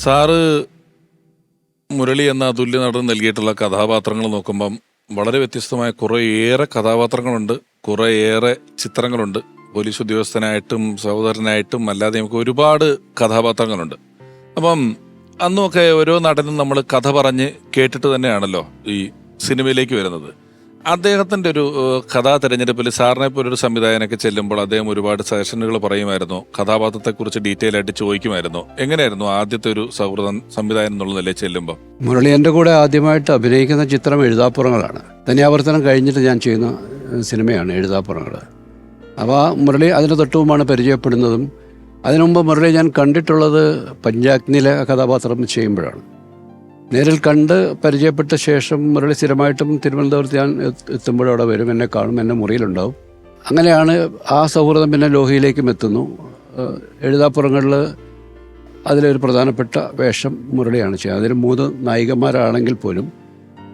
Sir Murali എന്ന അതുല്യ നടൻ നൽകിയിട്ടുള്ള കഥാപാത്രങ്ങൾ നോക്കുമ്പം വളരെ വ്യത്യസ്തമായ കുറേയേറെ കഥാപാത്രങ്ങളുണ്ട്, കുറേയേറെ ചിത്രങ്ങളുണ്ട്. പോലീസ് ഉദ്യോഗസ്ഥനായിട്ടും സഹോദരനായിട്ടും അല്ലാതെ നമുക്ക് ഒരുപാട് കഥാപാത്രങ്ങളുണ്ട്. അപ്പം അന്നുമൊക്കെ ഓരോ നടനും നമ്മൾ കഥ പറഞ്ഞ് കേട്ടിട്ട് തന്നെയാണല്ലോ ഈ സിനിമയിലേക്ക് വരുന്നത്. അദ്ദേഹത്തിൻ്റെ ഒരു കഥാ തിരഞ്ഞെടുപ്പിൽ സാറിനെ പോലൊരു സംവിധായകനൊക്കെ ചെല്ലുമ്പോൾ അദ്ദേഹം ഒരുപാട് സജഷനുകൾ പറയുമായിരുന്നു, കഥാപാത്രത്തെക്കുറിച്ച് ഡീറ്റെയിൽ ആയിട്ട് ചോദിക്കുമായിരുന്നു. എങ്ങനെയായിരുന്നു ആദ്യത്തെ ഒരു സൗഹൃദം സംവിധായകൻ എന്നുള്ള നിലയിൽ ചെല്ലുമ്പോൾ? മുരളി എൻ്റെ കൂടെ ആദ്യമായിട്ട് അഭിനയിക്കുന്ന ചിത്രം എഴുതാപ്പുറങ്ങളാണ്. തനിയാവർത്തനം കഴിഞ്ഞിട്ട് ഞാൻ ചെയ്യുന്ന സിനിമയാണ് എഴുതാപ്പുറങ്ങൾ. അപ്പോൾ മുരളി അതിന് തൊട്ടുമുമ്പാണ് പരിചയപ്പെടുന്നതും. അതിനു മുമ്പ് മുരളി ഞാൻ കണ്ടിട്ടുള്ളത് പഞ്ചാഗ്നിയിലെ കഥാപാത്രം ചെയ്യുമ്പോഴാണ്. നേരിൽ കണ്ട് പരിചയപ്പെട്ട ശേഷം മുരളി സ്ഥിരമായിട്ടും തിരുവനന്തപുരത്ത് ഞാൻ എത്തുമ്പോഴും അവിടെ വരും, എന്നെ കാണും, എന്നെ മുറിയിലുണ്ടാവും. അങ്ങനെയാണ് ആ സൗഹൃദം പിന്നെ ലോഹിയിലേക്കും എത്തുന്നു. എഴുതാപ്പുറങ്ങളിൽ അതിലൊരു പ്രധാനപ്പെട്ട വേഷം മുരളിയാണ് ചെയ്യുന്നത്. അതിൽ 3 നായികമാരാണെങ്കിൽ പോലും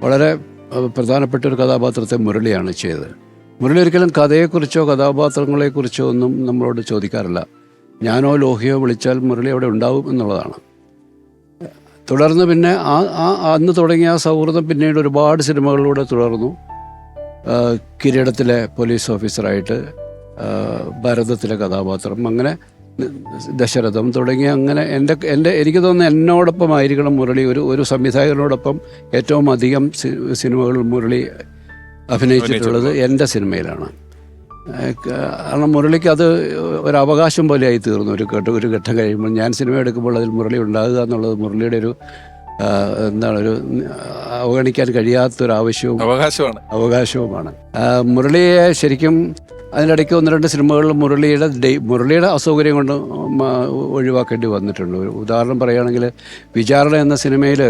വളരെ പ്രധാനപ്പെട്ട ഒരു കഥാപാത്രത്തെ മുരളിയാണ് ചെയ്തത്. മുരളി ഒരിക്കലും കഥയെക്കുറിച്ചോ കഥാപാത്രങ്ങളെക്കുറിച്ചോ ഒന്നും നമ്മളോട് ചോദിക്കാറില്ല. ഞാനോ ലോഹിയോ വിളിച്ചാൽ മുരളി അവിടെ ഉണ്ടാവും എന്നുള്ളതാണ്. തുടർന്ന് പിന്നെ അന്ന് തുടങ്ങിയ ആ സൗഹൃദം പിന്നീട് ഒരുപാട് സിനിമകളിലൂടെ തുടർന്നു. കിരീടത്തിലെ പോലീസ് ഓഫീസറായിട്ട്, ഭരതത്തിലെ കഥാപാത്രം, അങ്ങനെ ദശരഥം തുടങ്ങി അങ്ങനെ എനിക്ക് തോന്നുന്നു എന്നോടൊപ്പം ആയിരിക്കണം മുരളി ഒരു സംവിധായകനോടൊപ്പം ഏറ്റവും അധികം സിനിമകളിൽ മുരളി അഭിനയിച്ചിട്ടുള്ളത് എൻ്റെ സിനിമയിലാണ്. കാരണം മുരളിക്ക് അത് ഒരു അവകാശം പോലെയായി തീർന്നു. ഒരു ഘട്ടം കഴിയുമ്പോൾ ഞാൻ സിനിമ എടുക്കുമ്പോൾ അതിൽ മുരളി ഉണ്ടാകുക എന്നുള്ളത് മുരളിയുടെ ഒരു ഒരു അവഗണിക്കാൻ കഴിയാത്തൊരു അവകാശവുമാണ്. മുരളിയെ ശരിക്കും അതിനിടയ്ക്ക് 1-2 സിനിമകളിൽ മുരളിയുടെ അസൗകര്യം കൊണ്ട് ഒഴിവാക്കേണ്ടി വന്നിട്ടുണ്ട്. ഒരു ഉദാഹരണം പറയുകയാണെങ്കിൽ വിചാരണ എന്ന സിനിമയിൽ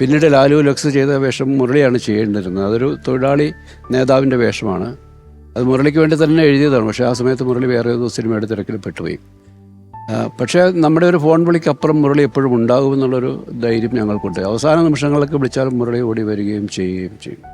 പിന്നീട് ലാലു ലക്സ് ചെയ്ത വേഷം മുരളിയാണ് ചെയ്യേണ്ടിരുന്നത്. അതൊരു തൊഴിലാളി നേതാവിൻ്റെ വേഷമാണ്. അത് മുരളിക്ക് വേണ്ടി തന്നെ എഴുതിയതാണ്. പക്ഷേ ആ സമയത്ത് മുരളി വേറെ ഏതോ സിനിമയുടെ തിരക്കിൽ പെട്ടുപോയി. പക്ഷേ നമ്മുടെ ഒരു ഫോൺ വിളിക്കപ്പുറം മുരളി എപ്പോഴും ഉണ്ടാകുമെന്നുള്ളൊരു ധൈര്യം ഞങ്ങൾക്കുണ്ട്. അവസാന നിമിഷങ്ങളൊക്കെ വിളിച്ചാലും മുരളി ഓടി വരികയും ചെയ്യുകയും ചെയ്യും.